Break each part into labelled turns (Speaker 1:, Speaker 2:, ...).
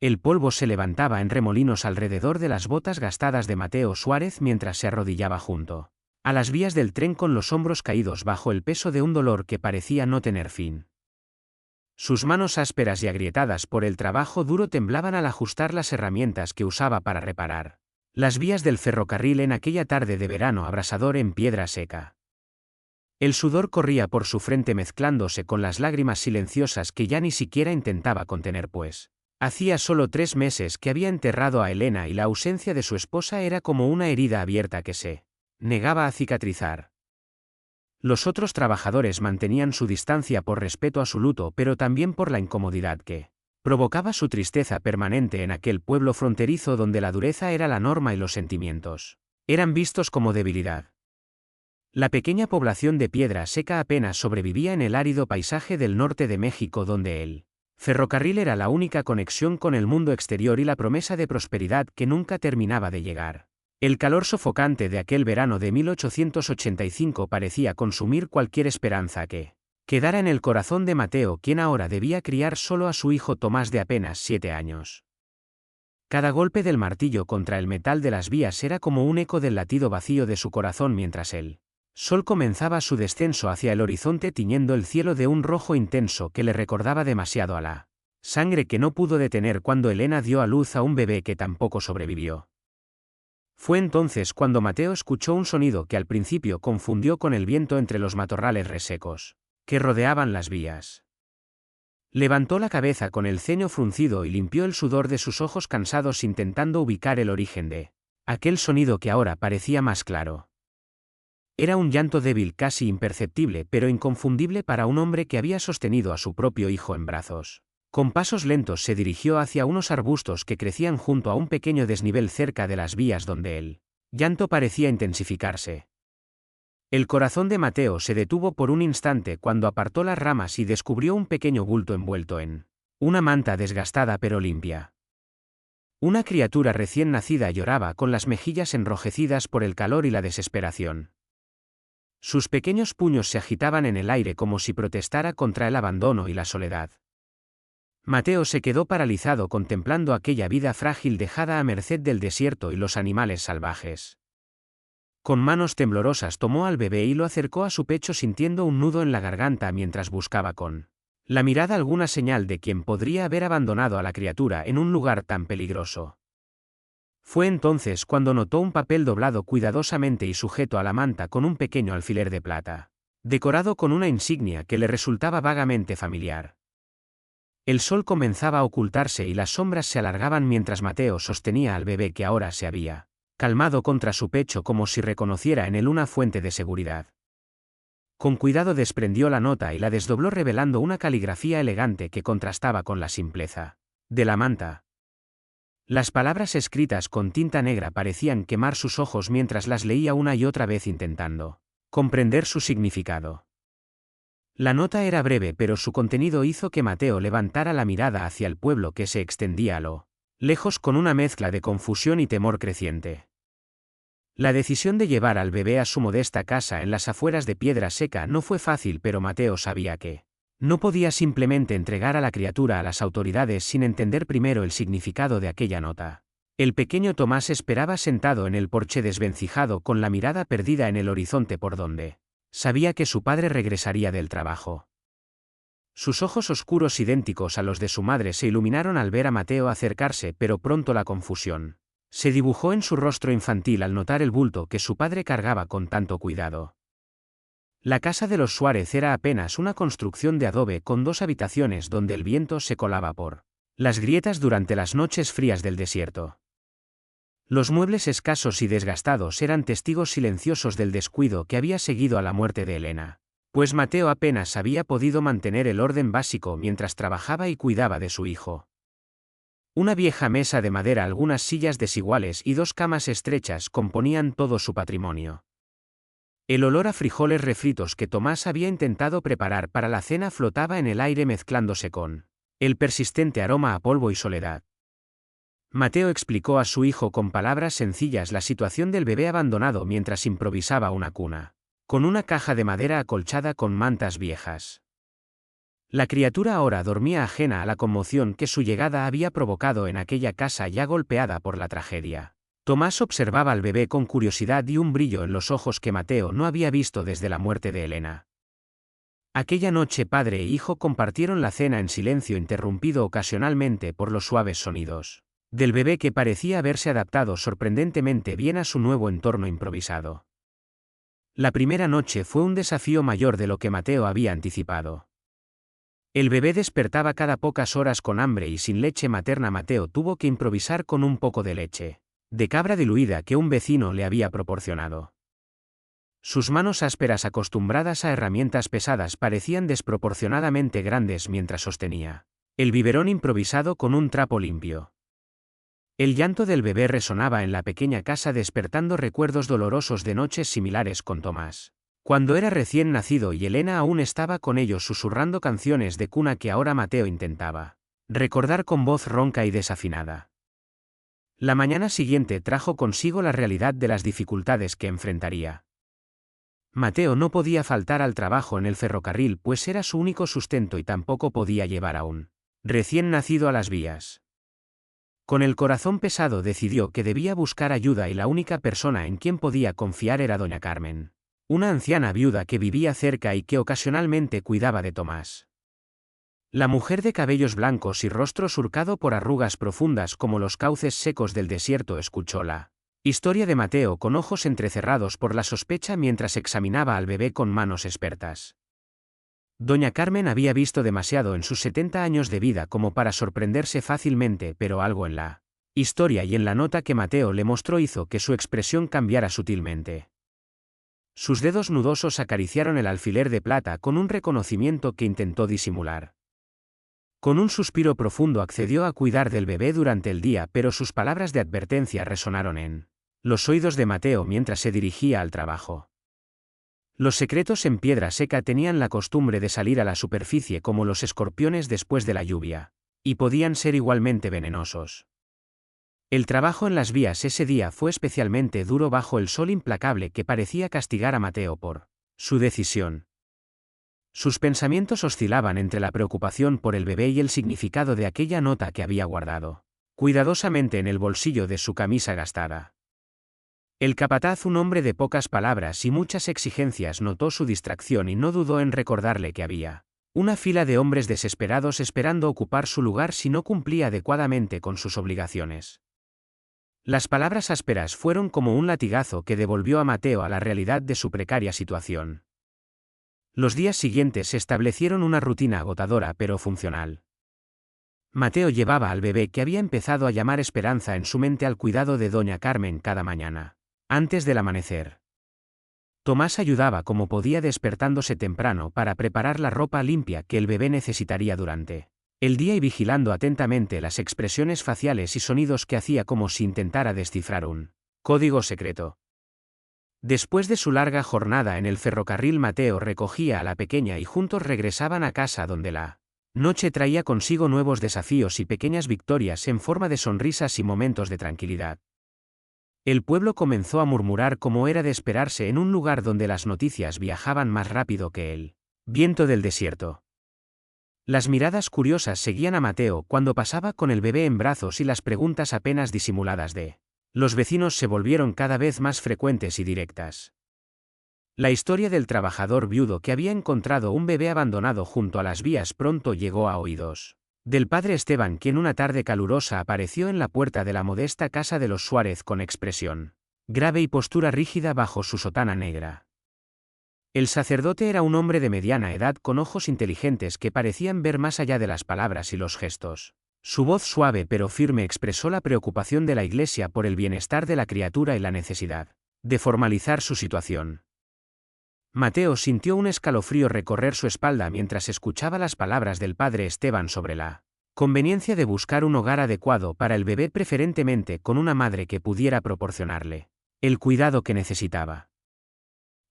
Speaker 1: El polvo se levantaba en remolinos alrededor de las botas gastadas de Mateo Suárez mientras se arrodillaba junto a las vías del tren con los hombros caídos bajo el peso de un dolor que parecía no tener fin. Sus manos ásperas y agrietadas por el trabajo duro temblaban al ajustar las herramientas que usaba para reparar las vías del ferrocarril en aquella tarde de verano abrasador en Piedra Seca. El sudor corría por su frente mezclándose con las lágrimas silenciosas que ya ni siquiera intentaba contener, pues hacía solo 3 meses que había enterrado a Elena y la ausencia de su esposa era como una herida abierta que se negaba a cicatrizar. Los otros trabajadores mantenían su distancia por respeto a su luto, pero también por la incomodidad que provocaba su tristeza permanente en aquel pueblo fronterizo donde la dureza era la norma y los sentimientos eran vistos como debilidad. La pequeña población de Piedra Seca apenas sobrevivía en el árido paisaje del norte de México, donde el ferrocarril era la única conexión con el mundo exterior y la promesa de prosperidad que nunca terminaba de llegar. El calor sofocante de aquel verano de 1885 parecía consumir cualquier esperanza que quedara en el corazón de Mateo, quien ahora debía criar solo a su hijo Tomás de apenas 7 años. Cada golpe del martillo contra el metal de las vías era como un eco del latido vacío de su corazón mientras el sol comenzaba su descenso hacia el horizonte tiñendo el cielo de un rojo intenso que le recordaba demasiado a la sangre que no pudo detener cuando Elena dio a luz a un bebé que tampoco sobrevivió. Fue entonces cuando Mateo escuchó un sonido que al principio confundió con el viento entre los matorrales resecos que rodeaban las vías. Levantó la cabeza con el ceño fruncido y limpió el sudor de sus ojos cansados intentando ubicar el origen de aquel sonido que ahora parecía más claro. Era un llanto débil, casi imperceptible, pero inconfundible para un hombre que había sostenido a su propio hijo en brazos. Con pasos lentos se dirigió hacia unos arbustos que crecían junto a un pequeño desnivel cerca de las vías donde el llanto parecía intensificarse. El corazón de Mateo se detuvo por un instante cuando apartó las ramas y descubrió un pequeño bulto envuelto en una manta desgastada pero limpia. Una criatura recién nacida lloraba con las mejillas enrojecidas por el calor y la desesperación. Sus pequeños puños se agitaban en el aire como si protestara contra el abandono y la soledad. Mateo se quedó paralizado contemplando aquella vida frágil dejada a merced del desierto y los animales salvajes. Con manos temblorosas tomó al bebé y lo acercó a su pecho sintiendo un nudo en la garganta mientras buscaba con la mirada alguna señal de quien podría haber abandonado a la criatura en un lugar tan peligroso. Fue entonces cuando notó un papel doblado cuidadosamente y sujeto a la manta con un pequeño alfiler de plata, decorado con una insignia que le resultaba vagamente familiar. El sol comenzaba a ocultarse y las sombras se alargaban mientras Mateo sostenía al bebé que ahora se había calmado contra su pecho como si reconociera en él una fuente de seguridad. Con cuidado desprendió la nota y la desdobló revelando una caligrafía elegante que contrastaba con la simpleza de la manta. Las palabras escritas con tinta negra parecían quemar sus ojos mientras las leía una y otra vez intentando comprender su significado. La nota era breve, pero su contenido hizo que Mateo levantara la mirada hacia el pueblo que se extendía a lo lejos con una mezcla de confusión y temor creciente. La decisión de llevar al bebé a su modesta casa en las afueras de Piedra Seca no fue fácil, pero Mateo sabía que no podía simplemente entregar a la criatura a las autoridades sin entender primero el significado de aquella nota. El pequeño Tomás esperaba sentado en el porche desvencijado con la mirada perdida en el horizonte por donde sabía que su padre regresaría del trabajo. Sus ojos oscuros idénticos a los de su madre se iluminaron al ver a Mateo acercarse, pero pronto la confusión se dibujó en su rostro infantil al notar el bulto que su padre cargaba con tanto cuidado. La casa de los Suárez era apenas una construcción de adobe con 2 habitaciones donde el viento se colaba por las grietas durante las noches frías del desierto. Los muebles escasos y desgastados eran testigos silenciosos del descuido que había seguido a la muerte de Elena, pues Mateo apenas había podido mantener el orden básico mientras trabajaba y cuidaba de su hijo. Una vieja mesa de madera, algunas sillas desiguales y 2 camas estrechas componían todo su patrimonio. El olor a frijoles refritos que Tomás había intentado preparar para la cena flotaba en el aire mezclándose con el persistente aroma a polvo y soledad. Mateo explicó a su hijo con palabras sencillas la situación del bebé abandonado mientras improvisaba una cuna con una caja de madera acolchada con mantas viejas. La criatura ahora dormía ajena a la conmoción que su llegada había provocado en aquella casa ya golpeada por la tragedia. Tomás observaba al bebé con curiosidad y un brillo en los ojos que Mateo no había visto desde la muerte de Elena. Aquella noche padre e hijo compartieron la cena en silencio, interrumpido ocasionalmente por los suaves sonidos del bebé, que parecía haberse adaptado sorprendentemente bien a su nuevo entorno improvisado. La primera noche fue un desafío mayor de lo que Mateo había anticipado. El bebé despertaba cada pocas horas con hambre y sin leche materna. Mateo tuvo que improvisar con un poco de leche de cabra diluida que un vecino le había proporcionado. Sus manos ásperas, acostumbradas a herramientas pesadas, parecían desproporcionadamente grandes mientras sostenía el biberón improvisado con un trapo limpio. El llanto del bebé resonaba en la pequeña casa, despertando recuerdos dolorosos de noches similares con Tomás, cuando era recién nacido y Elena aún estaba con ellos, susurrando canciones de cuna que ahora Mateo intentaba recordar con voz ronca y desafinada. La mañana siguiente trajo consigo la realidad de las dificultades que enfrentaría. Mateo no podía faltar al trabajo en el ferrocarril, pues era su único sustento, y tampoco podía llevar a un recién nacido a las vías. Con el corazón pesado decidió que debía buscar ayuda, y la única persona en quien podía confiar era doña Carmen, una anciana viuda que vivía cerca y que ocasionalmente cuidaba de Tomás. La mujer, de cabellos blancos y rostro surcado por arrugas profundas como los cauces secos del desierto, escuchó la historia de Mateo con ojos entrecerrados por la sospecha mientras examinaba al bebé con manos expertas. Doña Carmen había visto demasiado en sus 70 años de vida como para sorprenderse fácilmente, pero algo en la historia y en la nota que Mateo le mostró hizo que su expresión cambiara sutilmente. Sus dedos nudosos acariciaron el alfiler de plata con un reconocimiento que intentó disimular. Con un suspiro profundo accedió a cuidar del bebé durante el día, pero sus palabras de advertencia resonaron en los oídos de Mateo mientras se dirigía al trabajo. Los secretos en piedra seca tenían la costumbre de salir a la superficie como los escorpiones después de la lluvia, y podían ser igualmente venenosos. El trabajo en las vías ese día fue especialmente duro bajo el sol implacable que parecía castigar a Mateo por su decisión. Sus pensamientos oscilaban entre la preocupación por el bebé y el significado de aquella nota que había guardado cuidadosamente en el bolsillo de su camisa gastada. El capataz, un hombre de pocas palabras y muchas exigencias, notó su distracción y no dudó en recordarle que había una fila de hombres desesperados esperando ocupar su lugar si no cumplía adecuadamente con sus obligaciones. Las palabras ásperas fueron como un latigazo que devolvió a Mateo a la realidad de su precaria situación. Los días siguientes se establecieron una rutina agotadora pero funcional. Mateo llevaba al bebé, que había empezado a llamar Esperanza en su mente, al cuidado de doña Carmen cada mañana, antes del amanecer. Tomás ayudaba como podía, despertándose temprano para preparar la ropa limpia que el bebé necesitaría durante el día y vigilando atentamente las expresiones faciales y sonidos que hacía como si intentara descifrar un código secreto. Después de su larga jornada en el ferrocarril, Mateo recogía a la pequeña y juntos regresaban a casa, donde la noche traía consigo nuevos desafíos y pequeñas victorias en forma de sonrisas y momentos de tranquilidad. El pueblo comenzó a murmurar, como era de esperarse en un lugar donde las noticias viajaban más rápido que el viento del desierto. Las miradas curiosas seguían a Mateo cuando pasaba con el bebé en brazos, y las preguntas apenas disimuladas de los vecinos se volvieron cada vez más frecuentes y directas. La historia del trabajador viudo que había encontrado un bebé abandonado junto a las vías pronto llegó a oídos del padre Esteban, quien una tarde calurosa apareció en la puerta de la modesta casa de los Suárez con expresión grave y postura rígida bajo su sotana negra. El sacerdote era un hombre de mediana edad con ojos inteligentes que parecían ver más allá de las palabras y los gestos. Su voz suave pero firme expresó la preocupación de la Iglesia por el bienestar de la criatura y la necesidad de formalizar su situación. Mateo sintió un escalofrío recorrer su espalda mientras escuchaba las palabras del padre Esteban sobre la conveniencia de buscar un hogar adecuado para el bebé, preferentemente con una madre que pudiera proporcionarle el cuidado que necesitaba.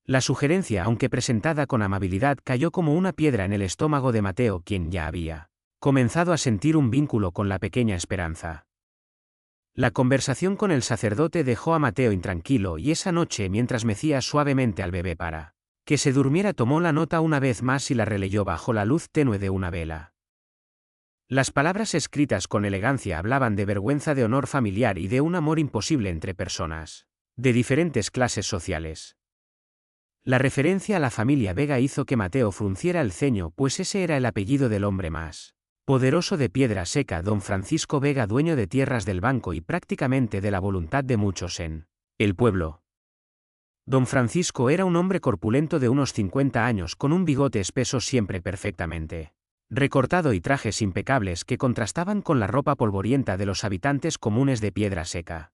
Speaker 1: La sugerencia, aunque presentada con amabilidad, cayó como una piedra en el estómago de Mateo, quien ya había comenzado a sentir un vínculo con la pequeña Esperanza. La conversación con el sacerdote dejó a Mateo intranquilo, y esa noche, mientras mecía suavemente al bebé para Que se durmiera. Tomó la nota una vez más y la releyó bajo la luz tenue de una vela. Las palabras escritas con elegancia hablaban de vergüenza, de honor familiar y de un amor imposible entre personas de diferentes clases sociales. La referencia a la familia Vega hizo que Mateo frunciera el ceño, pues ese era el apellido del hombre más poderoso de Piedra Seca, don Francisco Vega, dueño de tierras del banco y prácticamente de la voluntad de muchos en el pueblo. Don Francisco era un hombre corpulento de unos 50 años, con un bigote espeso siempre perfectamente recortado y trajes impecables que contrastaban con la ropa polvorienta de los habitantes comunes de Piedra Seca.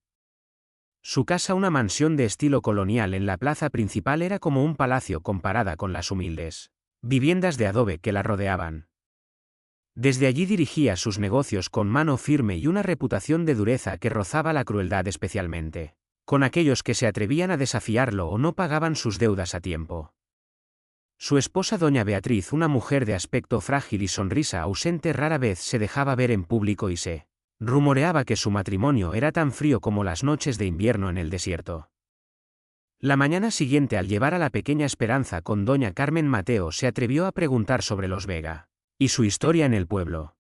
Speaker 1: Su casa, una mansión de estilo colonial en la plaza principal, era como un palacio comparada con las humildes viviendas de adobe que la rodeaban. Desde allí dirigía sus negocios con mano firme y una reputación de dureza que rozaba la crueldad, especialmente con aquellos que se atrevían a desafiarlo o no pagaban sus deudas a tiempo. Su esposa doña Beatriz, una mujer de aspecto frágil y sonrisa ausente, rara vez se dejaba ver en público y se rumoreaba que su matrimonio era tan frío como las noches de invierno en el desierto. La mañana siguiente, al llevar a la pequeña Esperanza con doña Carmen, Mateo se atrevió a preguntar sobre los Vega y su historia en el pueblo.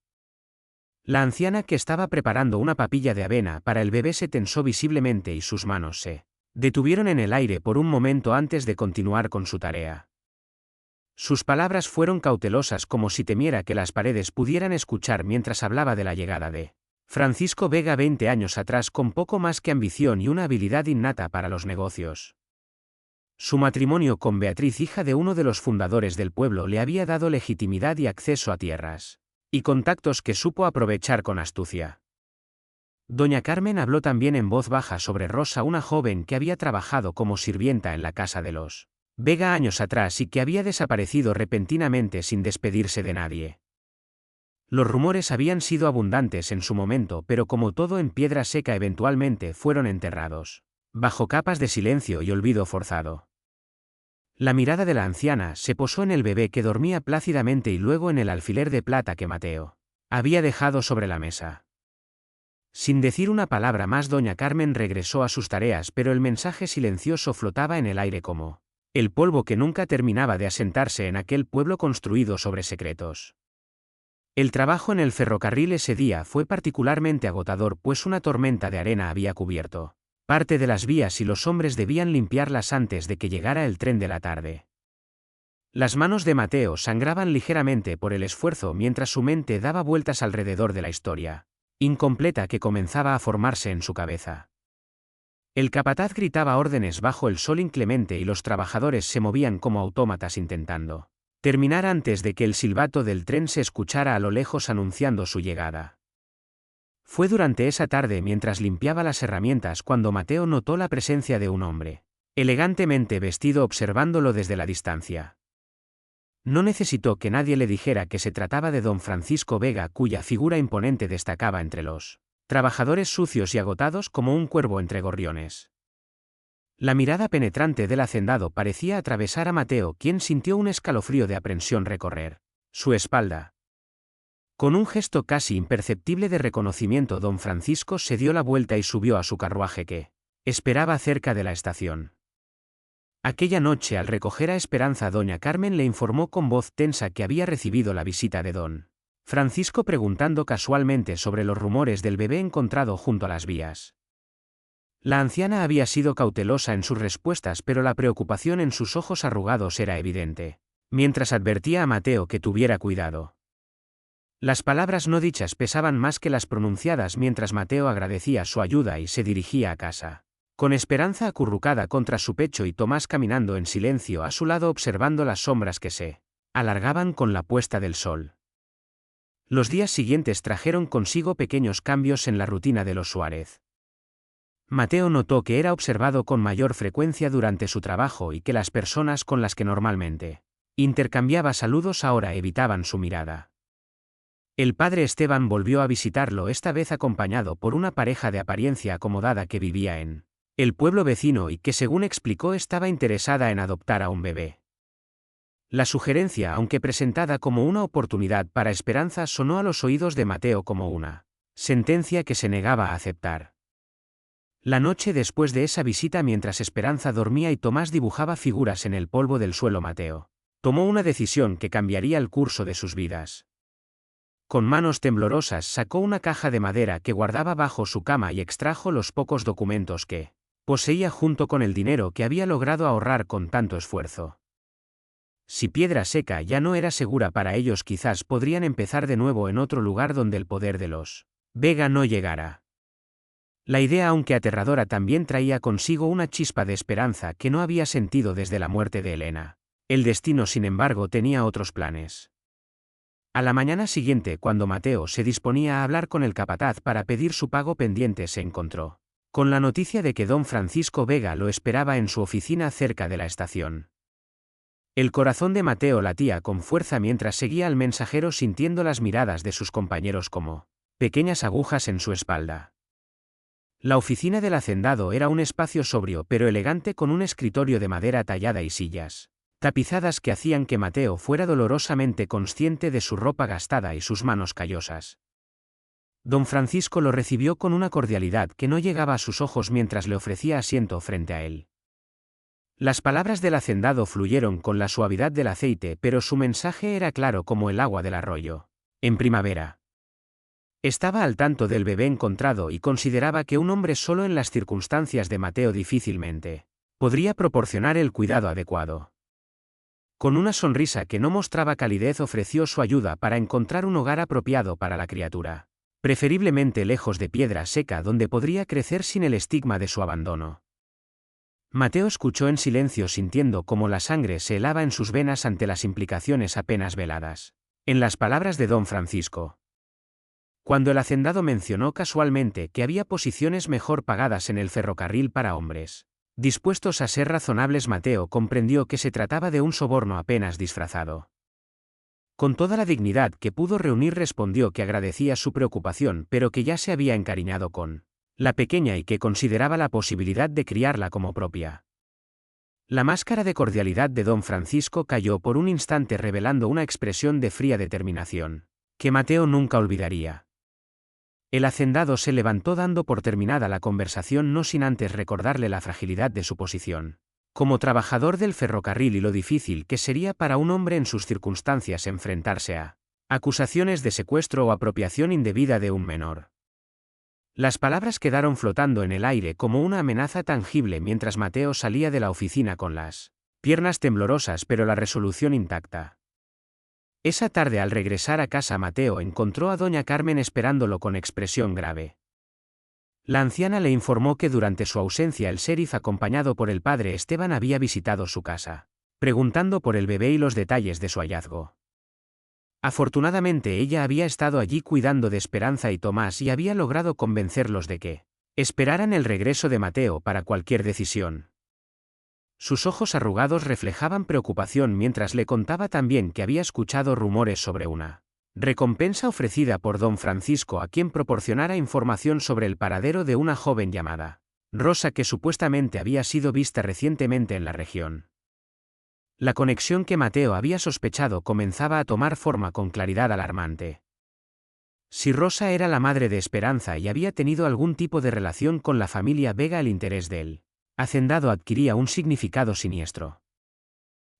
Speaker 1: La anciana, que estaba preparando una papilla de avena para el bebé, se tensó visiblemente y sus manos se detuvieron en el aire por un momento antes de continuar con su tarea. Sus palabras fueron cautelosas, como si temiera que las paredes pudieran escuchar, mientras hablaba de la llegada de Francisco Vega 20 años atrás, con poco más que ambición y una habilidad innata para los negocios. Su matrimonio con Beatriz, hija de uno de los fundadores del pueblo, le había dado legitimidad y acceso a tierras y contactos que supo aprovechar con astucia. Doña Carmen habló también en voz baja sobre Rosa, una joven que había trabajado como sirvienta en la casa de los Vega años atrás y que había desaparecido repentinamente sin despedirse de nadie. Los rumores habían sido abundantes en su momento, pero como todo en Piedra Seca, eventualmente fueron enterrados bajo capas de silencio y olvido forzado. La mirada de la anciana se posó en el bebé, que dormía plácidamente, y luego en el alfiler de plata que Mateo había dejado sobre la mesa. Sin decir una palabra más, doña Carmen regresó a sus tareas, pero el mensaje silencioso flotaba en el aire como el polvo que nunca terminaba de asentarse en aquel pueblo construido sobre secretos. El trabajo en el ferrocarril ese día fue particularmente agotador, pues una tormenta de arena había cubierto parte de las vías y los hombres debían limpiarlas antes de que llegara el tren de la tarde. Las manos de Mateo sangraban ligeramente por el esfuerzo, mientras su mente daba vueltas alrededor de la historia incompleta que comenzaba a formarse en su cabeza. El capataz gritaba órdenes bajo el sol inclemente y los trabajadores se movían como autómatas, intentando terminar antes de que el silbato del tren se escuchara a lo lejos anunciando su llegada. Fue durante esa tarde, mientras limpiaba las herramientas, cuando Mateo notó la presencia de un hombre elegantemente vestido observándolo desde la distancia. No necesitó que nadie le dijera que se trataba de don Francisco Vega, cuya figura imponente destacaba entre los trabajadores sucios y agotados como un cuervo entre gorriones. La mirada penetrante del hacendado parecía atravesar a Mateo, quien sintió un escalofrío de aprensión recorrer su espalda. Con un gesto casi imperceptible de reconocimiento, don Francisco se dio la vuelta y subió a su carruaje, que esperaba cerca de la estación. Aquella noche, al recoger a Esperanza, doña Carmen le informó con voz tensa que había recibido la visita de don Francisco, preguntando casualmente sobre los rumores del bebé encontrado junto a las vías. La anciana había sido cautelosa en sus respuestas, pero la preocupación en sus ojos arrugados era evidente, mientras advertía a Mateo que tuviera cuidado. Las palabras no dichas pesaban más que las pronunciadas, mientras Mateo agradecía su ayuda y se dirigía a casa, con Esperanza acurrucada contra su pecho y Tomás caminando en silencio a su lado, observando las sombras que se alargaban con la puesta del sol. Los días siguientes trajeron consigo pequeños cambios en la rutina de los Suárez. Mateo notó que era observado con mayor frecuencia durante su trabajo y que las personas con las que normalmente intercambiaba saludos ahora evitaban su mirada. El padre Esteban volvió a visitarlo, esta vez acompañado por una pareja de apariencia acomodada que vivía en el pueblo vecino y que, según explicó, estaba interesada en adoptar a un bebé. La sugerencia, aunque presentada como una oportunidad para Esperanza, sonó a los oídos de Mateo como una sentencia que se negaba a aceptar. La noche después de esa visita, mientras Esperanza dormía y Tomás dibujaba figuras en el polvo del suelo, Mateo tomó una decisión que cambiaría el curso de sus vidas. Con manos temblorosas sacó una caja de madera que guardaba bajo su cama y extrajo los pocos documentos que poseía junto con el dinero que había logrado ahorrar con tanto esfuerzo. Si Piedra Seca ya no era segura para ellos, quizás podrían empezar de nuevo en otro lugar donde el poder de los Vega no llegara. La idea, aunque aterradora, también traía consigo una chispa de esperanza que no había sentido desde la muerte de Elena. El destino, sin embargo, tenía otros planes. A la mañana siguiente, cuando Mateo se disponía a hablar con el capataz para pedir su pago pendiente, se encontró con la noticia de que don Francisco Vega lo esperaba en su oficina cerca de la estación. El corazón de Mateo latía con fuerza mientras seguía al mensajero, sintiendo las miradas de sus compañeros como pequeñas agujas en su espalda. La oficina del hacendado era un espacio sobrio pero elegante, con un escritorio de madera tallada y sillas tapizadas que hacían que Mateo fuera dolorosamente consciente de su ropa gastada y sus manos callosas. Don Francisco lo recibió con una cordialidad que no llegaba a sus ojos mientras le ofrecía asiento frente a él. Las palabras del hacendado fluyeron con la suavidad del aceite, pero su mensaje era claro como el agua del arroyo. En primavera. Estaba al tanto del bebé encontrado y consideraba que un hombre solo en las circunstancias de Mateo difícilmente podría proporcionar el cuidado adecuado. Con una sonrisa que no mostraba calidez, ofreció su ayuda para encontrar un hogar apropiado para la criatura, preferiblemente lejos de Piedra Seca, donde podría crecer sin el estigma de su abandono. Mateo escuchó en silencio, sintiendo cómo la sangre se helaba en sus venas ante las implicaciones apenas veladas en las palabras de don Francisco. Cuando el hacendado mencionó casualmente que había posiciones mejor pagadas en el ferrocarril para hombres dispuestos a ser razonables, Mateo comprendió que se trataba de un soborno apenas disfrazado. Con toda la dignidad que pudo reunir, respondió que agradecía su preocupación, pero que ya se había encariñado con la pequeña y que consideraba la posibilidad de criarla como propia. La máscara de cordialidad de don Francisco cayó por un instante, revelando una expresión de fría determinación que Mateo nunca olvidaría. El hacendado se levantó dando por terminada la conversación, no sin antes recordarle la fragilidad de su posición como trabajador del ferrocarril y lo difícil que sería para un hombre en sus circunstancias enfrentarse a acusaciones de secuestro o apropiación indebida de un menor. Las palabras quedaron flotando en el aire como una amenaza tangible mientras Mateo salía de la oficina con las piernas temblorosas pero la resolución intacta. Esa tarde, al regresar a casa, Mateo encontró a doña Carmen esperándolo con expresión grave. La anciana le informó que durante su ausencia el sheriff, acompañado por el padre Esteban, había visitado su casa, preguntando por el bebé y los detalles de su hallazgo. Afortunadamente ella había estado allí cuidando de Esperanza y Tomás y había logrado convencerlos de que esperaran el regreso de Mateo para cualquier decisión. Sus ojos arrugados reflejaban preocupación mientras le contaba también que había escuchado rumores sobre una recompensa ofrecida por don Francisco a quien proporcionara información sobre el paradero de una joven llamada Rosa, que supuestamente había sido vista recientemente en la región. La conexión que Mateo había sospechado comenzaba a tomar forma con claridad alarmante. Si Rosa era la madre de Esperanza y había tenido algún tipo de relación con la familia Vega, el interés del hacendado adquiría un significado siniestro.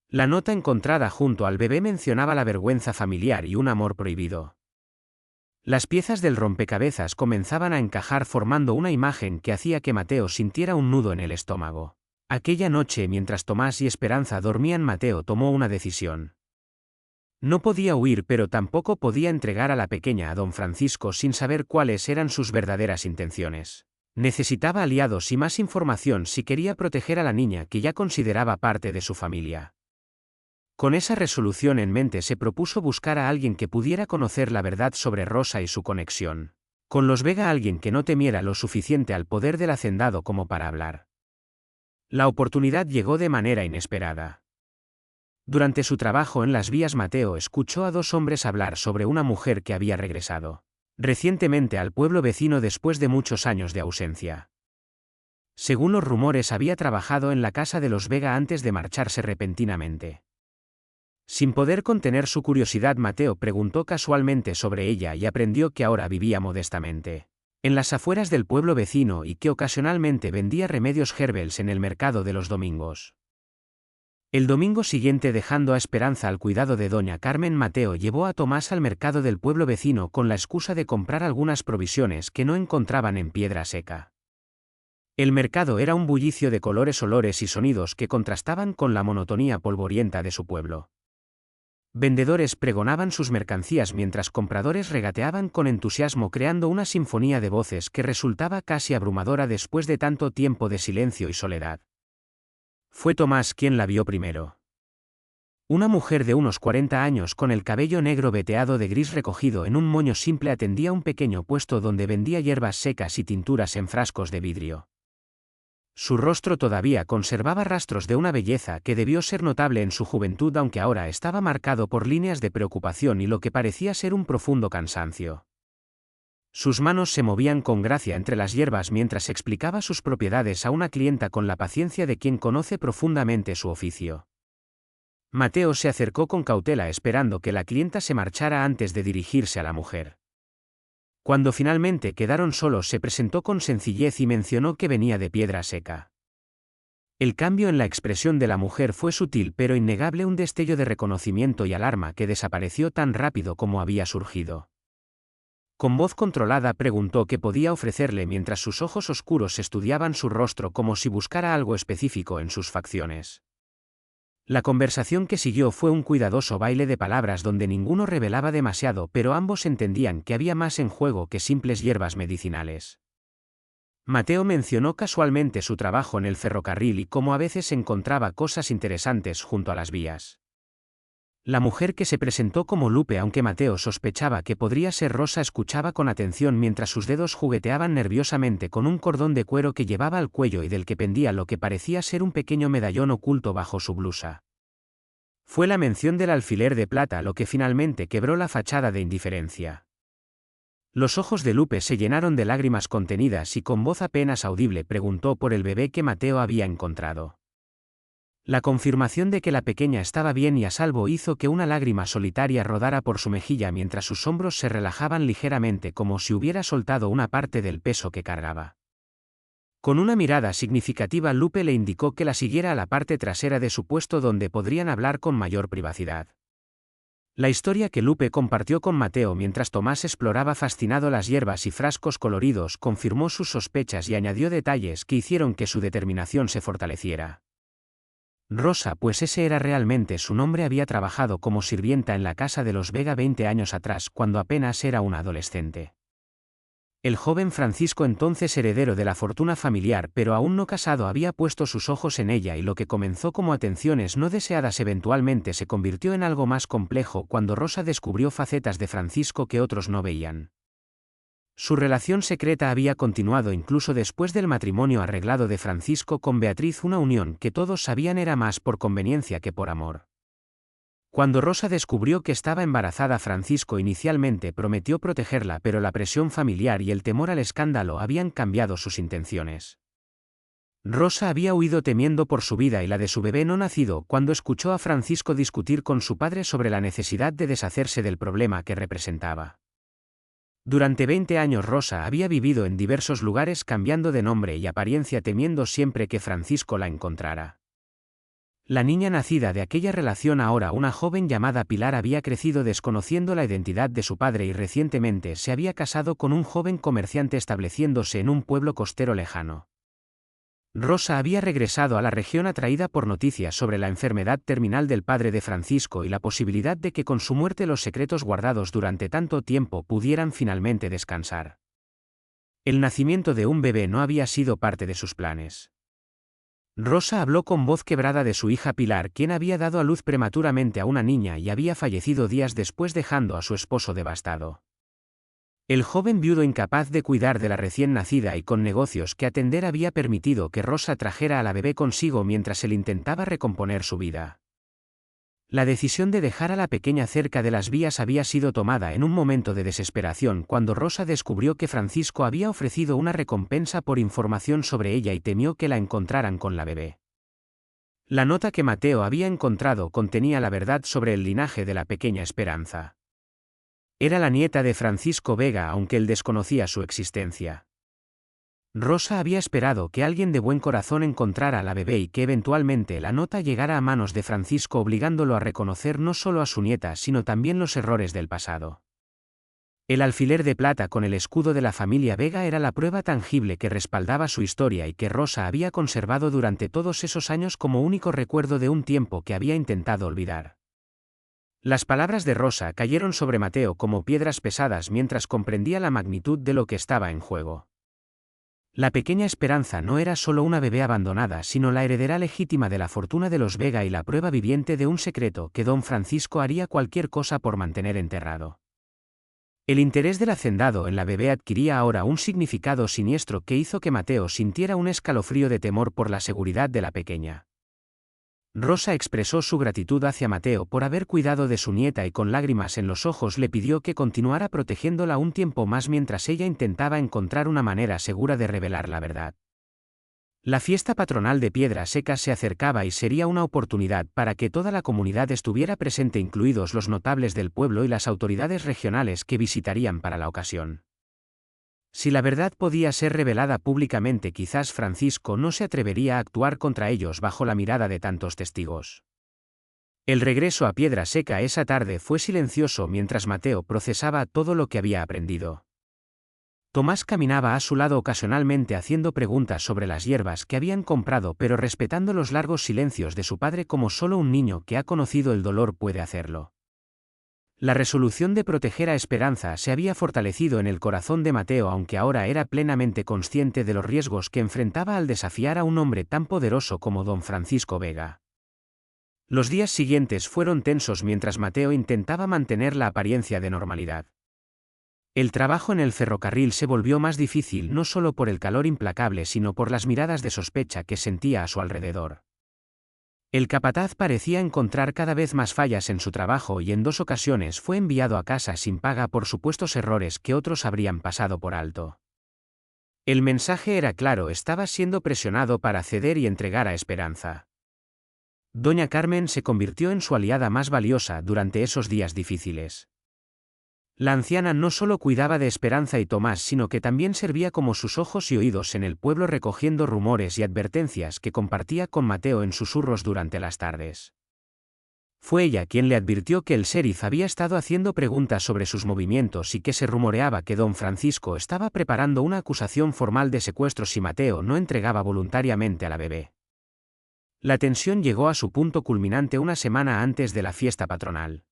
Speaker 1: La nota encontrada junto al bebé mencionaba la vergüenza familiar y un amor prohibido. Las piezas del rompecabezas comenzaban a encajar, formando una imagen que hacía que Mateo sintiera un nudo en el estómago. Aquella noche, mientras Tomás y Esperanza dormían, Mateo tomó una decisión. No podía huir, pero tampoco podía entregar a la pequeña a don Francisco sin saber cuáles eran sus verdaderas intenciones. Necesitaba aliados y más información si quería proteger a la niña que ya consideraba parte de su familia. Con esa resolución en mente, se propuso buscar a alguien que pudiera conocer la verdad sobre Rosa y su conexión con los Vega, alguien que no temiera lo suficiente al poder del hacendado como para hablar. La oportunidad llegó de manera inesperada. Durante su trabajo en las vías, Mateo escuchó a dos hombres hablar sobre una mujer que había regresado recientemente al pueblo vecino después de muchos años de ausencia. Según los rumores, había trabajado en la casa de los Vega antes de marcharse repentinamente. Sin poder contener su curiosidad, Mateo preguntó casualmente sobre ella y aprendió que ahora vivía modestamente en las afueras del pueblo vecino y que ocasionalmente vendía remedios herbales en el mercado de los domingos. El domingo siguiente, dejando a Esperanza al cuidado de doña Carmen, Mateo llevó a Tomás al mercado del pueblo vecino con la excusa de comprar algunas provisiones que no encontraban en Piedra Seca. El mercado era un bullicio de colores, olores y sonidos que contrastaban con la monotonía polvorienta de su pueblo. Vendedores pregonaban sus mercancías mientras compradores regateaban con entusiasmo, creando una sinfonía de voces que resultaba casi abrumadora después de tanto tiempo de silencio y soledad. Fue Tomás quien la vio primero. Una mujer de unos 40 años con el cabello negro veteado de gris recogido en un moño simple atendía un pequeño puesto donde vendía hierbas secas y tinturas en frascos de vidrio. Su rostro todavía conservaba rastros de una belleza que debió ser notable en su juventud, aunque ahora estaba marcado por líneas de preocupación y lo que parecía ser un profundo cansancio. Sus manos se movían con gracia entre las hierbas mientras explicaba sus propiedades a una clienta con la paciencia de quien conoce profundamente su oficio. Mateo se acercó con cautela esperando que la clienta se marchara antes de dirigirse a la mujer. Cuando finalmente quedaron solos, se presentó con sencillez y mencionó que venía de Piedra Seca. El cambio en la expresión de la mujer fue sutil pero innegable, un destello de reconocimiento y alarma que desapareció tan rápido como había surgido. Con voz controlada preguntó qué podía ofrecerle mientras sus ojos oscuros estudiaban su rostro como si buscara algo específico en sus facciones. La conversación que siguió fue un cuidadoso baile de palabras donde ninguno revelaba demasiado, pero ambos entendían que había más en juego que simples hierbas medicinales. Mateo mencionó casualmente su trabajo en el ferrocarril y cómo a veces encontraba cosas interesantes junto a las vías. La mujer, que se presentó como Lupe, aunque Mateo sospechaba que podría ser Rosa, escuchaba con atención mientras sus dedos jugueteaban nerviosamente con un cordón de cuero que llevaba al cuello y del que pendía lo que parecía ser un pequeño medallón oculto bajo su blusa. Fue la mención del alfiler de plata lo que finalmente quebró la fachada de indiferencia. Los ojos de Lupe se llenaron de lágrimas contenidas y con voz apenas audible preguntó por el bebé que Mateo había encontrado. La confirmación de que la pequeña estaba bien y a salvo hizo que una lágrima solitaria rodara por su mejilla mientras sus hombros se relajaban ligeramente, como si hubiera soltado una parte del peso que cargaba. Con una mirada significativa, Lupe le indicó que la siguiera a la parte trasera de su puesto donde podrían hablar con mayor privacidad. La historia que Lupe compartió con Mateo mientras Tomás exploraba fascinado las hierbas y frascos coloridos confirmó sus sospechas y añadió detalles que hicieron que su determinación se fortaleciera. Rosa, pues ese era realmente su nombre, había trabajado como sirvienta en la casa de los Vega 20 años atrás, cuando apenas era un adolescente. El joven Francisco, entonces heredero de la fortuna familiar pero aún no casado, había puesto sus ojos en ella, y lo que comenzó como atenciones no deseadas eventualmente se convirtió en algo más complejo cuando Rosa descubrió facetas de Francisco que otros no veían. Su relación secreta había continuado incluso después del matrimonio arreglado de Francisco con Beatriz, una unión que todos sabían era más por conveniencia que por amor. Cuando Rosa descubrió que estaba embarazada, Francisco inicialmente prometió protegerla, pero la presión familiar y el temor al escándalo habían cambiado sus intenciones. Rosa había huido temiendo por su vida y la de su bebé no nacido cuando escuchó a Francisco discutir con su padre sobre la necesidad de deshacerse del problema que representaba. Durante 20 años Rosa había vivido en diversos lugares, cambiando de nombre y apariencia, temiendo siempre que Francisco la encontrara. La niña nacida de aquella relación, ahora una joven llamada Pilar, había crecido desconociendo la identidad de su padre y recientemente se había casado con un joven comerciante, estableciéndose en un pueblo costero lejano. Rosa había regresado a la región atraída por noticias sobre la enfermedad terminal del padre de Francisco y la posibilidad de que con su muerte los secretos guardados durante tanto tiempo pudieran finalmente descansar. El nacimiento de un bebé no había sido parte de sus planes. Rosa habló con voz quebrada de su hija Pilar, quien había dado a luz prematuramente a una niña y había fallecido días después, dejando a su esposo devastado. El joven viudo, incapaz de cuidar de la recién nacida y con negocios que atender, había permitido que Rosa trajera a la bebé consigo mientras él intentaba recomponer su vida. La decisión de dejar a la pequeña cerca de las vías había sido tomada en un momento de desesperación cuando Rosa descubrió que Francisco había ofrecido una recompensa por información sobre ella y temió que la encontraran con la bebé. La nota que Mateo había encontrado contenía la verdad sobre el linaje de la pequeña Esperanza. Era la nieta de Francisco Vega, aunque él desconocía su existencia. Rosa había esperado que alguien de buen corazón encontrara a la bebé y que eventualmente la nota llegara a manos de Francisco, obligándolo a reconocer no solo a su nieta sino también los errores del pasado. El alfiler de plata con el escudo de la familia Vega era la prueba tangible que respaldaba su historia y que Rosa había conservado durante todos esos años como único recuerdo de un tiempo que había intentado olvidar. Las palabras de Rosa cayeron sobre Mateo como piedras pesadas mientras comprendía la magnitud de lo que estaba en juego. La pequeña Esperanza no era solo una bebé abandonada, sino la heredera legítima de la fortuna de los Vega y la prueba viviente de un secreto que don Francisco haría cualquier cosa por mantener enterrado. El interés del hacendado en la bebé adquiría ahora un significado siniestro que hizo que Mateo sintiera un escalofrío de temor por la seguridad de la pequeña. Rosa expresó su gratitud hacia Mateo por haber cuidado de su nieta y con lágrimas en los ojos le pidió que continuara protegiéndola un tiempo más mientras ella intentaba encontrar una manera segura de revelar la verdad. La fiesta patronal de Piedra Seca se acercaba y sería una oportunidad para que toda la comunidad estuviera presente, incluidos los notables del pueblo y las autoridades regionales que visitarían para la ocasión. Si la verdad podía ser revelada públicamente, quizás Francisco no se atrevería a actuar contra ellos bajo la mirada de tantos testigos. El regreso a Piedra Seca esa tarde fue silencioso mientras Mateo procesaba todo lo que había aprendido. Tomás caminaba a su lado ocasionalmente haciendo preguntas sobre las hierbas que habían comprado, pero respetando los largos silencios de su padre como solo un niño que ha conocido el dolor puede hacerlo. La resolución de proteger a Esperanza se había fortalecido en el corazón de Mateo, aunque ahora era plenamente consciente de los riesgos que enfrentaba al desafiar a un hombre tan poderoso como don Francisco Vega. Los días siguientes fueron tensos mientras Mateo intentaba mantener la apariencia de normalidad. El trabajo en el ferrocarril se volvió más difícil no solo por el calor implacable sino por las miradas de sospecha que sentía a su alrededor. El capataz parecía encontrar cada vez más fallas en su trabajo y en 2 ocasiones fue enviado a casa sin paga por supuestos errores que otros habrían pasado por alto. El mensaje era claro: estaba siendo presionado para ceder y entregar a Esperanza. Doña Carmen se convirtió en su aliada más valiosa durante esos días difíciles. La anciana no solo cuidaba de Esperanza y Tomás, sino que también servía como sus ojos y oídos en el pueblo, recogiendo rumores y advertencias que compartía con Mateo en susurros durante las tardes. Fue ella quien le advirtió que el sheriff había estado haciendo preguntas sobre sus movimientos y que se rumoreaba que don Francisco estaba preparando una acusación formal de secuestro si Mateo no entregaba voluntariamente a la bebé. La tensión llegó a su punto culminante una semana antes de la fiesta patronal.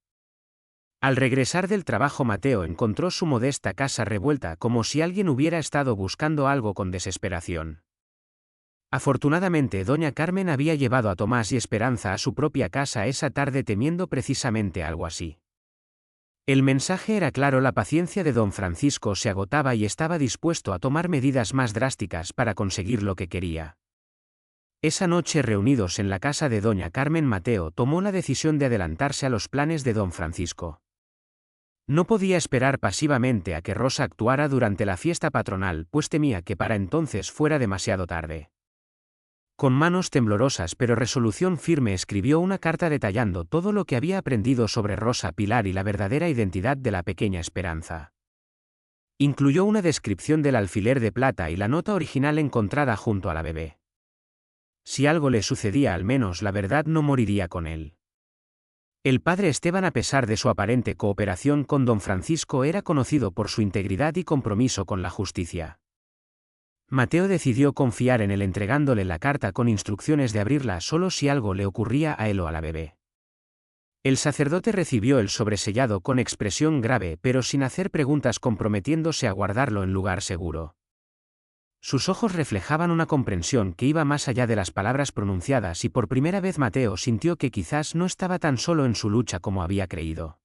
Speaker 1: Al regresar del trabajo, Mateo encontró su modesta casa revuelta como si alguien hubiera estado buscando algo con desesperación. Afortunadamente, doña Carmen había llevado a Tomás y Esperanza a su propia casa esa tarde, temiendo precisamente algo así. El mensaje era claro: la paciencia de don Francisco se agotaba y estaba dispuesto a tomar medidas más drásticas para conseguir lo que quería. Esa noche, reunidos en la casa de doña Carmen, Mateo tomó la decisión de adelantarse a los planes de don Francisco. No podía esperar pasivamente a que Rosa actuara durante la fiesta patronal, pues temía que para entonces fuera demasiado tarde. Con manos temblorosas pero resolución firme escribió una carta detallando todo lo que había aprendido sobre Rosa Pilar y la verdadera identidad de la pequeña Esperanza. Incluyó una descripción del alfiler de plata y la nota original encontrada junto a la bebé. Si algo le sucedía, al menos la verdad no moriría con él. El padre Esteban, a pesar de su aparente cooperación con don Francisco, era conocido por su integridad y compromiso con la justicia. Mateo decidió confiar en él, entregándole la carta con instrucciones de abrirla solo si algo le ocurría a él o a la bebé. El sacerdote recibió el sobresellado con expresión grave pero sin hacer preguntas, comprometiéndose a guardarlo en lugar seguro. Sus ojos reflejaban una comprensión que iba más allá de las palabras pronunciadas y por primera vez Mateo sintió que quizás no estaba tan solo en su lucha como había creído.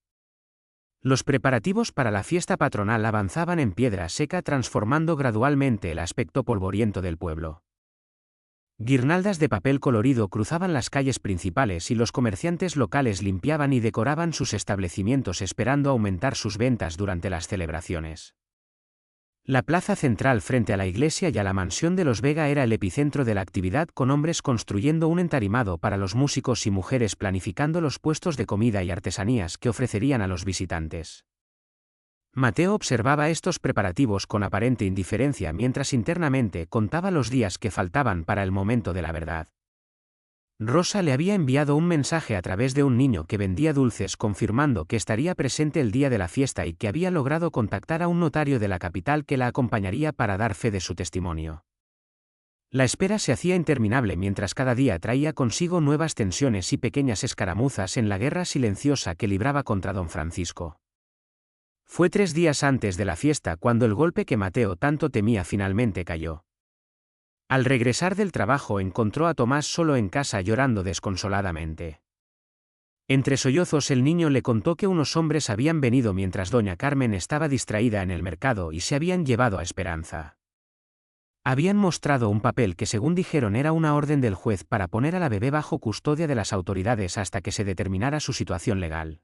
Speaker 1: Los preparativos para la fiesta patronal avanzaban en Piedra Seca, transformando gradualmente el aspecto polvoriento del pueblo. Guirnaldas de papel colorido cruzaban las calles principales y los comerciantes locales limpiaban y decoraban sus establecimientos esperando aumentar sus ventas durante las celebraciones. La plaza central frente a la iglesia y a la mansión de los Vega era el epicentro de la actividad, con hombres construyendo un entarimado para los músicos y mujeres planificando los puestos de comida y artesanías que ofrecerían a los visitantes. Mateo observaba estos preparativos con aparente indiferencia mientras internamente contaba los días que faltaban para el momento de la verdad. Rosa le había enviado un mensaje a través de un niño que vendía dulces confirmando que estaría presente el día de la fiesta y que había logrado contactar a un notario de la capital que la acompañaría para dar fe de su testimonio. La espera se hacía interminable mientras cada día traía consigo nuevas tensiones y pequeñas escaramuzas en la guerra silenciosa que libraba contra don Francisco. Fue 3 días antes de la fiesta cuando el golpe que Mateo tanto temía finalmente cayó. Al regresar del trabajo encontró a Tomás solo en casa llorando desconsoladamente. Entre sollozos el niño le contó que unos hombres habían venido mientras doña Carmen estaba distraída en el mercado y se habían llevado a Esperanza. Habían mostrado un papel que según dijeron era una orden del juez para poner a la bebé bajo custodia de las autoridades hasta que se determinara su situación legal.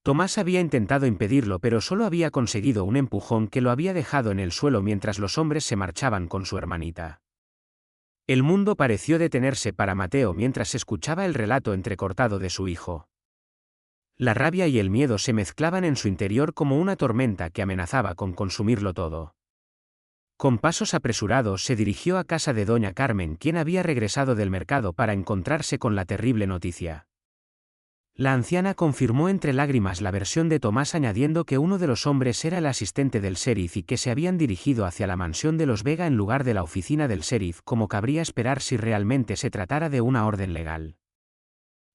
Speaker 1: Tomás había intentado impedirlo pero solo había conseguido un empujón que lo había dejado en el suelo mientras los hombres se marchaban con su hermanita. El mundo pareció detenerse para Mateo mientras escuchaba el relato entrecortado de su hijo. La rabia y el miedo se mezclaban en su interior como una tormenta que amenazaba con consumirlo todo. Con pasos apresurados se dirigió a casa de doña Carmen, quien había regresado del mercado para encontrarse con la terrible noticia. La anciana confirmó entre lágrimas la versión de Tomás añadiendo que uno de los hombres era el asistente del sheriff y que se habían dirigido hacia la mansión de los Vega en lugar de la oficina del sheriff, como cabría esperar si realmente se tratara de una orden legal.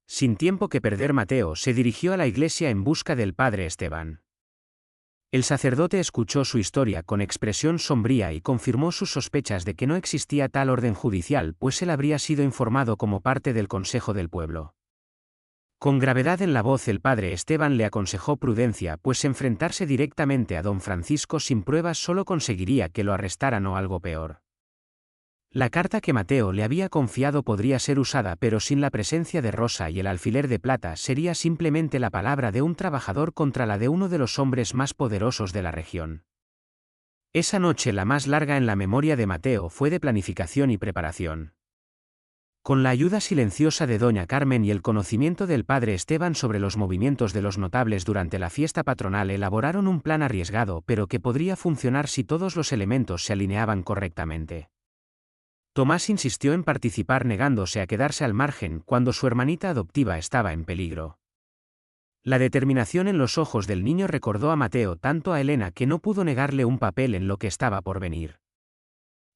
Speaker 1: Sin tiempo que perder, Mateo se dirigió a la iglesia en busca del padre Esteban. El sacerdote escuchó su historia con expresión sombría y confirmó sus sospechas de que no existía tal orden judicial, pues él habría sido informado como parte del Consejo del Pueblo. Con gravedad en la voz el padre Esteban le aconsejó prudencia, pues enfrentarse directamente a don Francisco sin pruebas solo conseguiría que lo arrestaran o algo peor. La carta que Mateo le había confiado podría ser usada, pero sin la presencia de Rosa y el alfiler de plata sería simplemente la palabra de un trabajador contra la de uno de los hombres más poderosos de la región. Esa noche, la más larga en la memoria de Mateo, fue de planificación y preparación. Con la ayuda silenciosa de doña Carmen y el conocimiento del padre Esteban sobre los movimientos de los notables durante la fiesta patronal, elaboraron un plan arriesgado pero que podría funcionar si todos los elementos se alineaban correctamente. Tomás insistió en participar negándose a quedarse al margen cuando su hermanita adoptiva estaba en peligro. La determinación en los ojos del niño recordó a Mateo tanto a Elena que no pudo negarle un papel en lo que estaba por venir.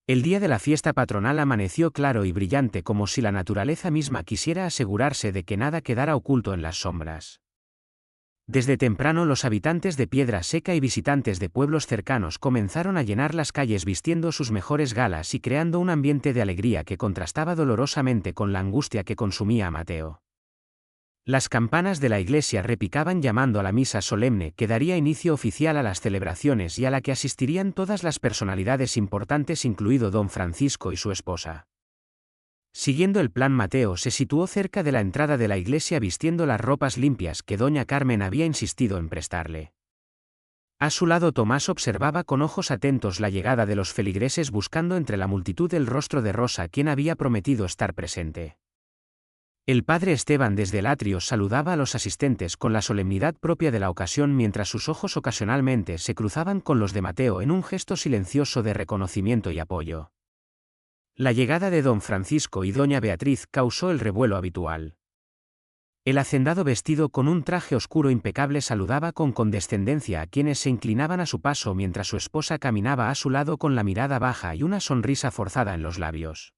Speaker 1: El día de la fiesta patronal amaneció claro y brillante, como si la naturaleza misma quisiera asegurarse de que nada quedara oculto en las sombras. Desde temprano los habitantes de Piedra Seca y visitantes de pueblos cercanos comenzaron a llenar las calles vistiendo sus mejores galas y creando un ambiente de alegría que contrastaba dolorosamente con la angustia que consumía a Mateo. Las campanas de la iglesia repicaban llamando a la misa solemne que daría inicio oficial a las celebraciones y a la que asistirían todas las personalidades importantes, incluido don Francisco y su esposa. Siguiendo el plan, Mateo se situó cerca de la entrada de la iglesia vistiendo las ropas limpias que doña Carmen había insistido en prestarle. A su lado Tomás observaba con ojos atentos la llegada de los feligreses, buscando entre la multitud el rostro de Rosa, quien había prometido estar presente. El padre Esteban desde el atrio saludaba a los asistentes con la solemnidad propia de la ocasión, mientras sus ojos ocasionalmente se cruzaban con los de Mateo en un gesto silencioso de reconocimiento y apoyo. La llegada de don Francisco y doña Beatriz causó el revuelo habitual. El hacendado, vestido con un traje oscuro impecable, saludaba con condescendencia a quienes se inclinaban a su paso, mientras su esposa caminaba a su lado con la mirada baja y una sonrisa forzada en los labios.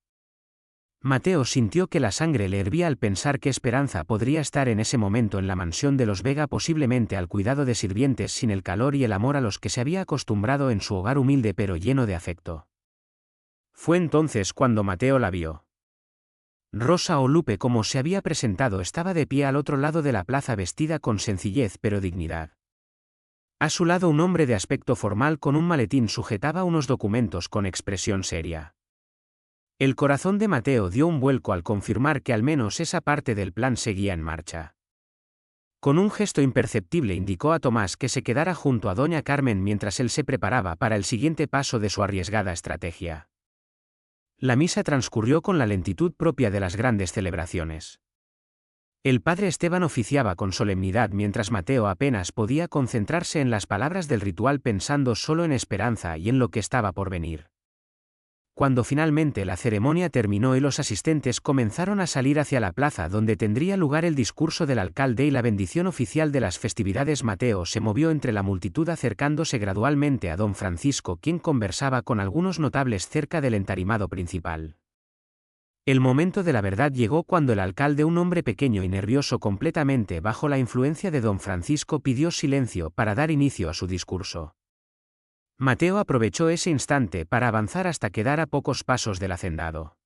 Speaker 1: Mateo sintió que la sangre le hervía al pensar que Esperanza podría estar en ese momento en la mansión de los Vega, posiblemente al cuidado de sirvientes, sin el calor y el amor a los que se había acostumbrado en su hogar humilde pero lleno de afecto. Fue entonces cuando Mateo la vio. Rosa, o Lupe como se había presentado, estaba de pie al otro lado de la plaza, vestida con sencillez pero dignidad. A su lado un hombre de aspecto formal con un maletín sujetaba unos documentos con expresión seria. El corazón de Mateo dio un vuelco al confirmar que al menos esa parte del plan seguía en marcha. Con un gesto imperceptible indicó a Tomás que se quedara junto a doña Carmen mientras él se preparaba para el siguiente paso de su arriesgada estrategia. La misa transcurrió con la lentitud propia de las grandes celebraciones. El padre Esteban oficiaba con solemnidad mientras Mateo apenas podía concentrarse en las palabras del ritual pensando solo en Esperanza y en lo que estaba por venir. Cuando finalmente la ceremonia terminó y los asistentes comenzaron a salir hacia la plaza donde tendría lugar el discurso del alcalde y la bendición oficial de las festividades, Mateo se movió entre la multitud acercándose gradualmente a don Francisco, quien conversaba con algunos notables cerca del entarimado principal. El momento de la verdad llegó cuando el alcalde, un hombre pequeño y nervioso completamente bajo la influencia de don Francisco, pidió silencio para dar inicio a su discurso. Mateo aprovechó ese instante para avanzar hasta quedar a pocos pasos del hacendado.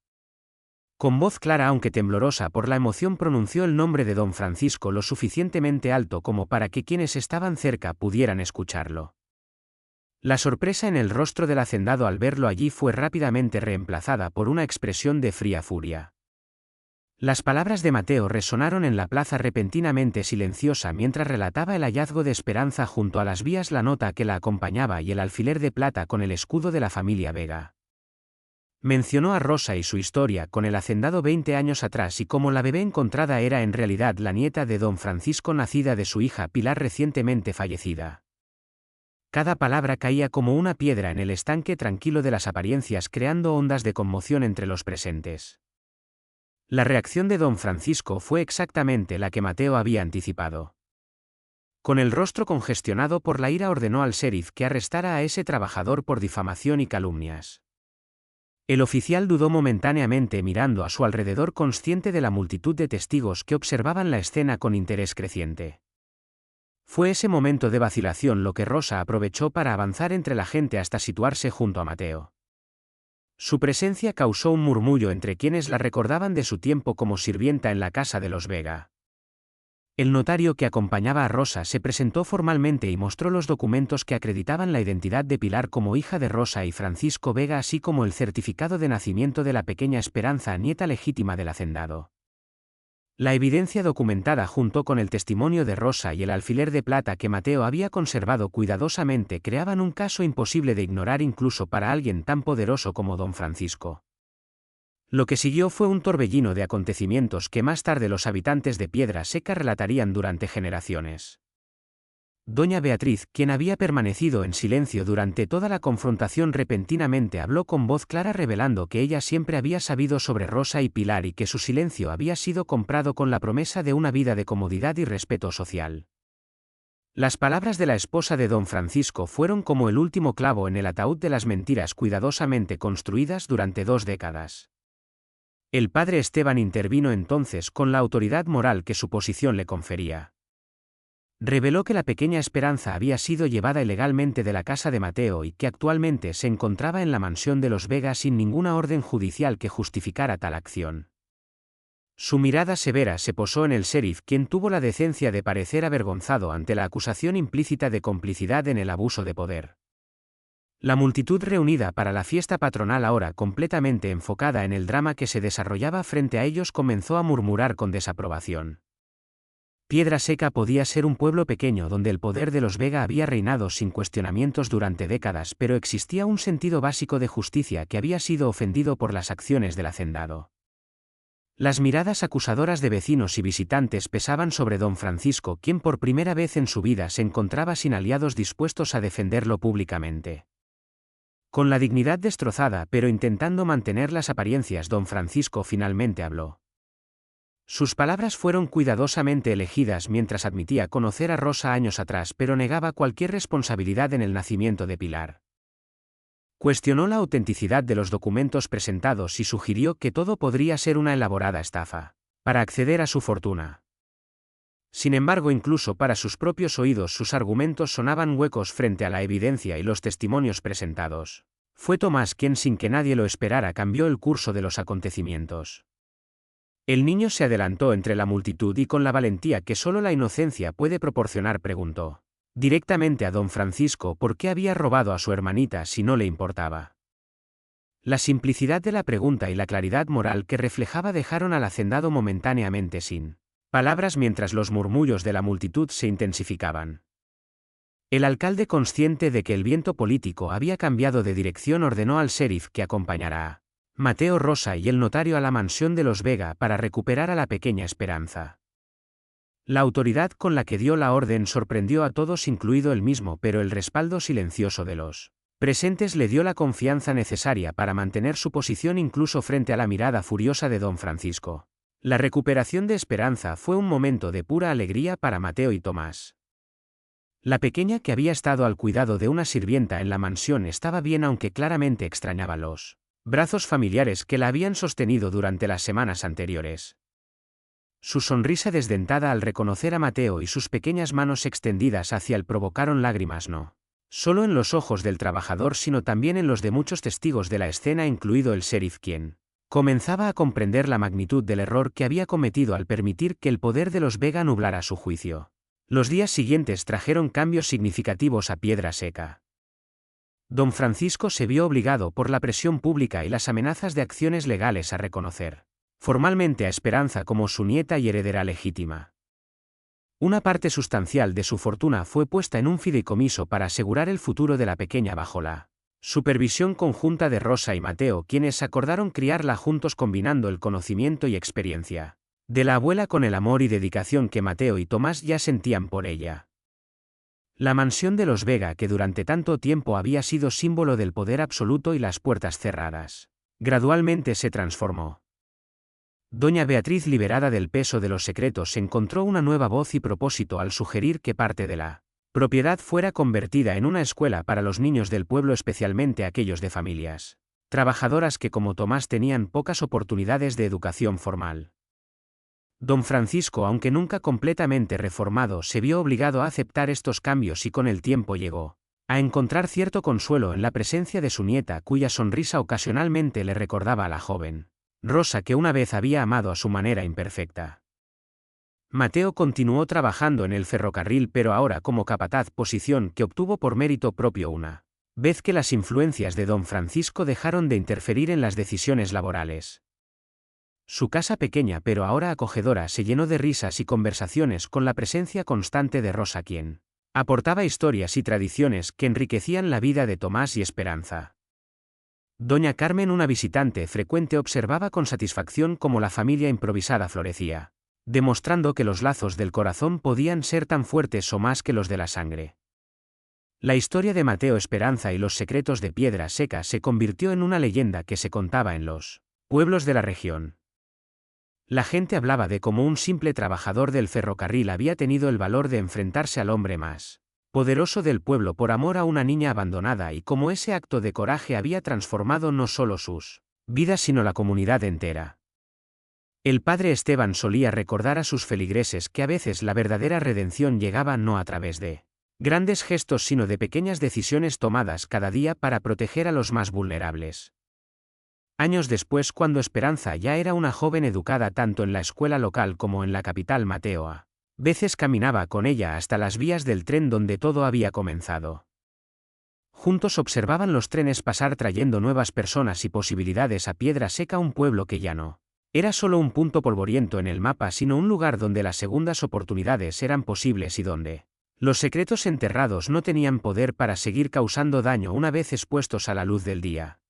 Speaker 1: Con voz clara aunque temblorosa por la emoción pronunció el nombre de don Francisco lo suficientemente alto como para que quienes estaban cerca pudieran escucharlo. La sorpresa en el rostro del hacendado al verlo allí fue rápidamente reemplazada por una expresión de fría furia. Las palabras de Mateo resonaron en la plaza repentinamente silenciosa mientras relataba el hallazgo de Esperanza junto a las vías, la nota que la acompañaba y el alfiler de plata con el escudo de la familia Vega. Mencionó a Rosa y su historia con el hacendado 20 años atrás y cómo la bebé encontrada era en realidad la nieta de don Francisco, nacida de su hija Pilar recientemente fallecida. Cada palabra caía como una piedra en el estanque tranquilo de las apariencias, creando ondas de conmoción entre los presentes. La reacción de don Francisco fue exactamente la que Mateo había anticipado. Con el rostro congestionado por la ira ordenó al sheriff que arrestara a ese trabajador por difamación y calumnias. El oficial dudó momentáneamente mirando a su alrededor, consciente de la multitud de testigos que observaban la escena con interés creciente. Fue ese momento de vacilación lo que Rosa aprovechó para avanzar entre la gente hasta situarse junto a Mateo. Su presencia causó un murmullo entre quienes la recordaban de su tiempo como sirvienta en la casa de los Vega. El notario que acompañaba a Rosa se presentó formalmente y mostró los documentos que acreditaban la identidad de Pilar como hija de Rosa y Francisco Vega, así como el certificado de nacimiento de la pequeña Esperanza, nieta legítima del hacendado. La evidencia documentada junto con el testimonio de Rosa y el alfiler de plata que Mateo había conservado cuidadosamente creaban un caso imposible de ignorar incluso para alguien tan poderoso como don Francisco. Lo que siguió fue un torbellino de acontecimientos que más tarde los habitantes de Piedra Seca relatarían durante generaciones. Doña Beatriz, quien había permanecido en silencio durante toda la confrontación, repentinamente habló con voz clara revelando que ella siempre había sabido sobre Rosa y Pilar y que su silencio había sido comprado con la promesa de una vida de comodidad y respeto social. Las palabras de la esposa de don Francisco fueron como el último clavo en el ataúd de las mentiras cuidadosamente construidas durante 2 décadas. El padre Esteban intervino entonces con la autoridad moral que su posición le confería. Reveló que la pequeña Esperanza había sido llevada ilegalmente de la casa de Mateo y que actualmente se encontraba en la mansión de los Vega sin ninguna orden judicial que justificara tal acción. Su mirada severa se posó en el sheriff, quien tuvo la decencia de parecer avergonzado ante la acusación implícita de complicidad en el abuso de poder. La multitud reunida para la fiesta patronal, ahora completamente enfocada en el drama que se desarrollaba frente a ellos, comenzó a murmurar con desaprobación. Piedra Seca podía ser un pueblo pequeño donde el poder de los Vega había reinado sin cuestionamientos durante décadas, pero existía un sentido básico de justicia que había sido ofendido por las acciones del hacendado. Las miradas acusadoras de vecinos y visitantes pesaban sobre don Francisco, quien por primera vez en su vida se encontraba sin aliados dispuestos a defenderlo públicamente. Con la dignidad destrozada pero intentando mantener las apariencias, don Francisco finalmente habló. Sus palabras fueron cuidadosamente elegidas mientras admitía conocer a Rosa años atrás pero negaba cualquier responsabilidad en el nacimiento de Pilar. Cuestionó la autenticidad de los documentos presentados y sugirió que todo podría ser una elaborada estafa para acceder a su fortuna. Sin embargo, incluso para sus propios oídos sus argumentos sonaban huecos frente a la evidencia y los testimonios presentados. Fue Tomás quien, sin que nadie lo esperara, cambió el curso de los acontecimientos. El niño se adelantó entre la multitud y con la valentía que solo la inocencia puede proporcionar preguntó directamente a don Francisco por qué había robado a su hermanita si no le importaba. La simplicidad de la pregunta y la claridad moral que reflejaba dejaron al hacendado momentáneamente sin palabras mientras los murmullos de la multitud se intensificaban. El alcalde, consciente de que el viento político había cambiado de dirección, ordenó al sheriff que acompañara a Mateo, Rosa y el notario a la mansión de los Vega para recuperar a la pequeña Esperanza. La autoridad con la que dio la orden sorprendió a todos, incluido él mismo, pero el respaldo silencioso de los presentes le dio la confianza necesaria para mantener su posición incluso frente a la mirada furiosa de don Francisco. La recuperación de Esperanza fue un momento de pura alegría para Mateo y Tomás. La pequeña, que había estado al cuidado de una sirvienta en la mansión, estaba bien, aunque claramente extrañaba los brazos familiares que la habían sostenido durante las semanas anteriores. Su sonrisa desdentada al reconocer a Mateo y sus pequeñas manos extendidas hacia él provocaron lágrimas, no solo en los ojos del trabajador, sino también en los de muchos testigos de la escena, incluido el sheriff, quien comenzaba a comprender la magnitud del error que había cometido al permitir que el poder de los Vega nublara su juicio. Los días siguientes trajeron cambios significativos a Piedra Seca. Don Francisco se vio obligado por la presión pública y las amenazas de acciones legales a reconocer formalmente a Esperanza como su nieta y heredera legítima. Una parte sustancial de su fortuna fue puesta en un fideicomiso para asegurar el futuro de la pequeña bajo la supervisión conjunta de Rosa y Mateo, quienes acordaron criarla juntos, combinando el conocimiento y experiencia de la abuela con el amor y dedicación que Mateo y Tomás ya sentían por ella. La mansión de los Vega, que durante tanto tiempo había sido símbolo del poder absoluto y las puertas cerradas, gradualmente se transformó. Doña Beatriz, liberada del peso de los secretos, encontró una nueva voz y propósito al sugerir que parte de la propiedad fuera convertida en una escuela para los niños del pueblo, especialmente aquellos de familias trabajadoras que, como Tomás, tenían pocas oportunidades de educación formal. Don Francisco, aunque nunca completamente reformado, se vio obligado a aceptar estos cambios y con el tiempo llegó a encontrar cierto consuelo en la presencia de su nieta, cuya sonrisa ocasionalmente le recordaba a la joven Rosa que una vez había amado a su manera imperfecta. Mateo continuó trabajando en el ferrocarril, pero ahora como capataz, posición que obtuvo por mérito propio una vez que las influencias de don Francisco dejaron de interferir en las decisiones laborales. Su casa, pequeña pero ahora acogedora, se llenó de risas y conversaciones con la presencia constante de Rosa, quien aportaba historias y tradiciones que enriquecían la vida de Tomás y Esperanza. Doña Carmen, una visitante frecuente, observaba con satisfacción cómo la familia improvisada florecía, demostrando que los lazos del corazón podían ser tan fuertes o más que los de la sangre. La historia de Mateo, Esperanza y los secretos de Piedra Seca se convirtió en una leyenda que se contaba en los pueblos de la región. La gente hablaba de cómo un simple trabajador del ferrocarril había tenido el valor de enfrentarse al hombre más poderoso del pueblo por amor a una niña abandonada, y cómo ese acto de coraje había transformado no solo sus vidas sino la comunidad entera. El padre Esteban solía recordar a sus feligreses que a veces la verdadera redención llegaba no a través de grandes gestos, sino de pequeñas decisiones tomadas cada día para proteger a los más vulnerables. Años después, cuando Esperanza ya era una joven educada tanto en la escuela local como en la capital, Mateo a veces caminaba con ella hasta las vías del tren donde todo había comenzado. Juntos observaban los trenes pasar, trayendo nuevas personas y posibilidades a Piedra Seca, un pueblo que ya no era solo un punto polvoriento en el mapa, sino un lugar donde las segundas oportunidades eran posibles y donde los secretos enterrados no tenían poder para seguir causando daño una vez expuestos a la luz del día.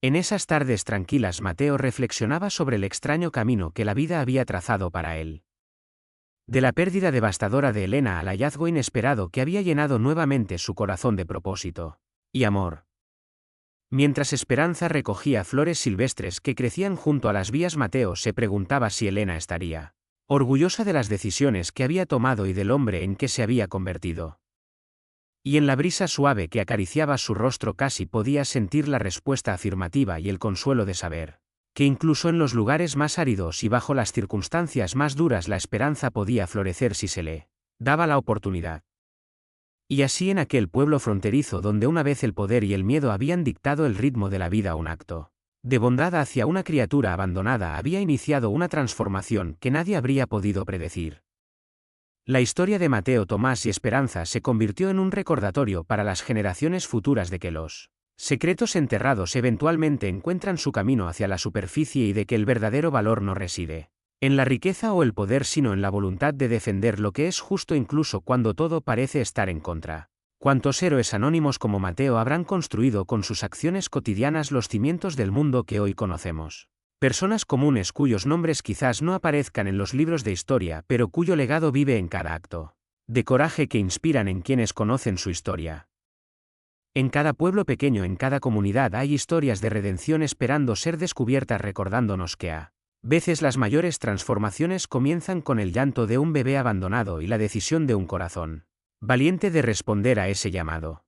Speaker 1: En esas tardes tranquilas, Mateo reflexionaba sobre el extraño camino que la vida había trazado para él. De la pérdida devastadora de Elena al hallazgo inesperado que había llenado nuevamente su corazón de propósito y amor. Mientras Esperanza recogía flores silvestres que crecían junto a las vías, Mateo se preguntaba si Elena estaría orgullosa de las decisiones que había tomado y del hombre en que se había convertido. Y en la brisa suave que acariciaba su rostro casi podía sentir la respuesta afirmativa y el consuelo de saber que incluso en los lugares más áridos y bajo las circunstancias más duras la esperanza podía florecer si se le daba la oportunidad. Y así, en aquel pueblo fronterizo donde una vez el poder y el miedo habían dictado el ritmo de la vida, un acto de bondad hacia una criatura abandonada había iniciado una transformación que nadie habría podido predecir. La historia de Mateo, Tomás y Esperanza se convirtió en un recordatorio para las generaciones futuras de que los secretos enterrados eventualmente encuentran su camino hacia la superficie y de que el verdadero valor no reside en la riqueza o el poder, sino en la voluntad de defender lo que es justo incluso cuando todo parece estar en contra. ¿Cuántos héroes anónimos como Mateo habrán construido con sus acciones cotidianas los cimientos del mundo que hoy conocemos? Personas comunes cuyos nombres quizás no aparezcan en los libros de historia, pero cuyo legado vive en cada acto de coraje que inspiran en quienes conocen su historia. En cada pueblo pequeño, en cada comunidad hay historias de redención esperando ser descubiertas, recordándonos que a veces las mayores transformaciones comienzan con el llanto de un bebé abandonado y la decisión de un corazón valiente de responder a ese llamado.